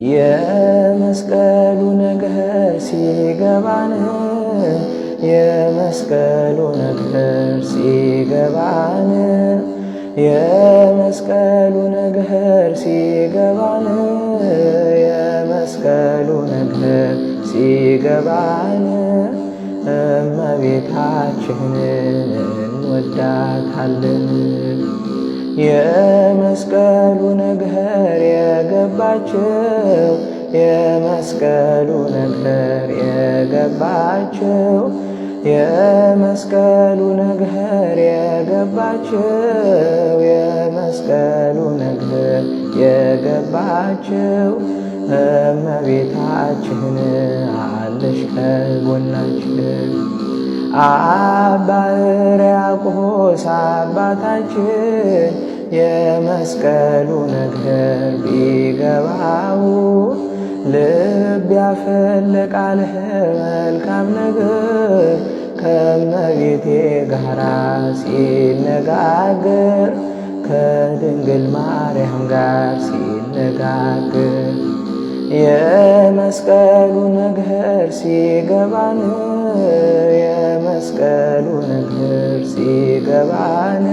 የመስቀሉ ነገር ሲገባን የመስቀሉ ነገር ሲገባን የመስቀሉ ነገር ሲገባን የመስቀሉ ነገር ሲገባን እመቤታችንን እንወዳታለን። የመስቀሉ ነገር የገባቸው የመስቀሉ ነገር የገባቸው የመስቀሉ ነገር የገባቸው የመስቀሉ ነገር የገባቸው እመቤታችን አለሽ ከጎናችን። አባ ሕርያቆስ አባታችን የመስቀሉ ነገር ቢገባው ልብ ያፈልቃል መልካም ነገር ከእመቤቴ ጋራ ሲነጋገር ከድንግል ማርያም ጋር ሲነጋገር የመስቀሉ ነገር ሲገባን የመስቀሉ ነገር ሲገባን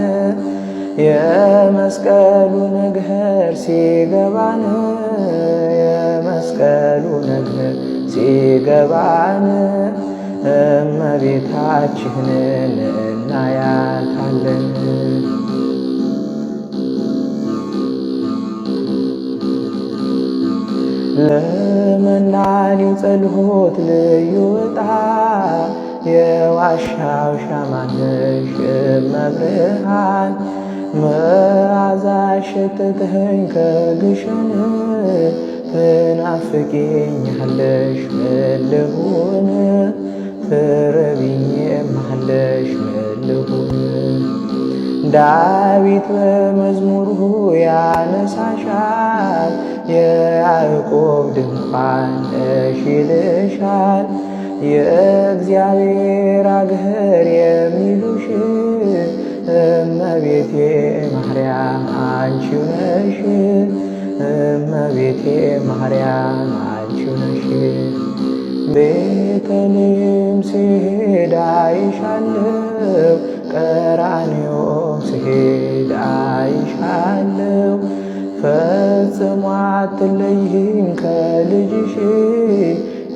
የመስቀሉ ነገር ሲገባን የመስቀሉ ነገር ሲገባን እመቤታችንን እናያታለን። ለመናኒው ጸሎት ልዩ ዕጣ የዋሻው ሻማነሽ እመብርሃን መዓዛሽ ሸተተኝ ከግሸን ትናፍቂኛለሽ ምን ልሁን ትርቢኝማለሽ ምን ልሁን። ዳዊት በመዝሙሩ ያነሳሻል የያዕቆብ ድንኳን ነሽ ይልሻል የእግዚአብሔር አገር የሚሉሽ እመቤቴ ማርያም አንቺው ነሽ እመቤቴ ማርያም አንቺው ነሽ። ቤተልሔም ስሄድ አይሻለው ቀራንዮም ስሄድ አይሻለው ፈጽሞ አትለይም ከልጅሽ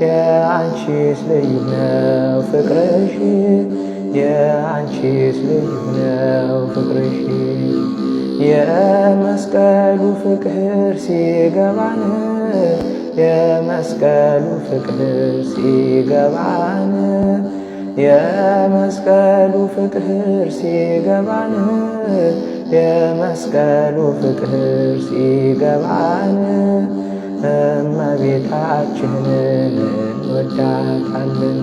የአንቺስ ልዩ ነው ፍቅርሽ የአንቺስ ልዩ ነው ፍቅርሽ። የመስቀሉ ፍቅር ሲገባን የመስቀሉ ፍቅር ሲገባን የመስቀሉ ፍቅር ሲገባን የመስቀሉ ፍቅር ሲገባን እመቤታችንን እንወዳታለን።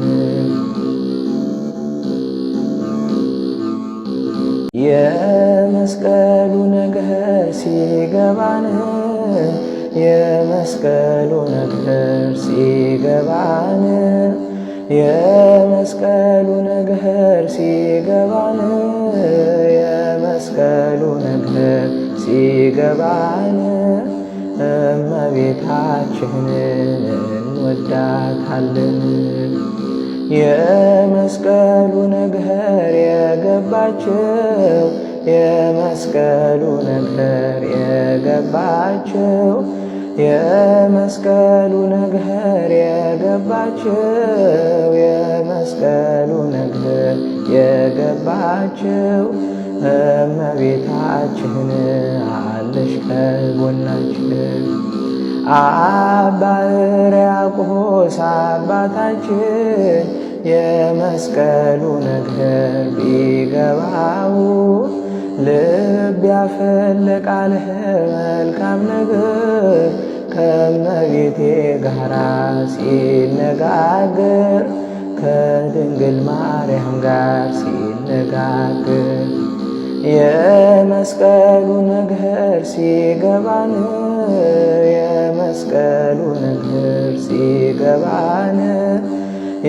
የመስቀሉ ነገር ሲገባን የመስቀሉ ነገር ሲገባን የመስቀሉ ነገር ሲገባን የመስቀሉ ነገር ሲገባን እመቤታችንን እንወዳታለን። የመስቀሉ ነገር የገባቸው የመስቀሉ ነገር የገባቸው የመስቀሉ ነገር የገባቸው የመስቀሉ ነገር የገባቸው እመቤታችን አለሽ ከጎናችን። አባ ሕርያቆስ አባታችን የመስቀሉ ነገር ቢገባው ልብ ያፈልቃል መልካም ነገር ከእመቤቴ ጋራ ሲነጋገር ከድንግል ማርያም ጋር ሲነጋገር የመስቀሉ ነገር ሲገባን የመስቀሉ ነገር ሲገባን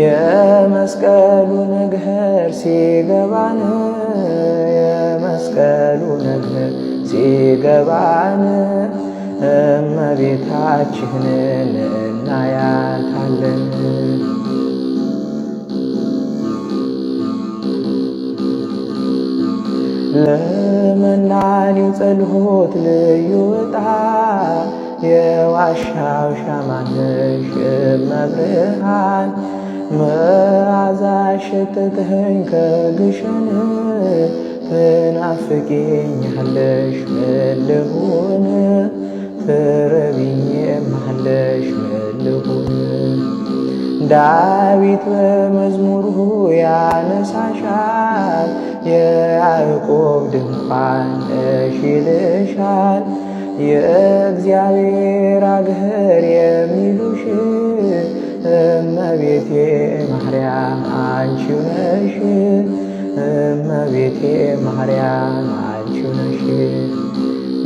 የመስቀሉ ነገር ሲገባን የመስቀሉ ነገር ሲገባን እመቤታችንን እናያታለን። ለመናኒው ጸሎት ልዩ ዕጣን የዋሻው ሻማነሽ እመብርሃን መዓዛሽ ሸተተኝ ከግሸን ትናፍቂኛለሽ ምን ልሁን ትርቢኝማለሽ ምን ልሁን። ዳዊት በመዝሙሩ ያነሳሻል የያዕቆብ ድንኳን ነሽ ይልሻል። የእግዚአብሔር አገር የሚሉሽ እመቤቴ ማርያም አንቺው ነሽ። እመቤቴ ማርያም አንቺው ነሽ።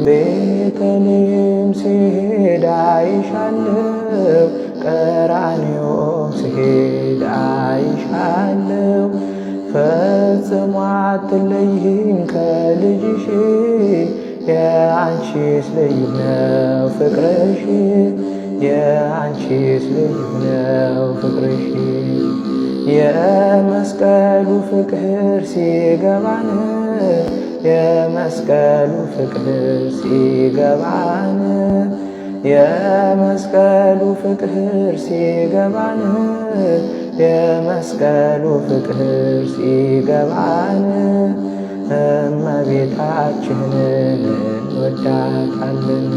ቤተልሔም ስሄድ አይሻለው ቀራንዮም ስሄድ አይሻለው። ፈጽሞ አትለይም ከልጅሽ የአንቺስ ልዩ ነው ፍቅርሽ የአንቺስ ልዩ ነው ፍቅርሽ። የመስቀሉ ፍቅር ሲገባን የመስቀሉ ፍቅር ሲገባን የመስቀሉ ፍቅር ሲገባን የመስቀሉ ፍቅር ሲገባን እመቤታችንን እንወዳታለን።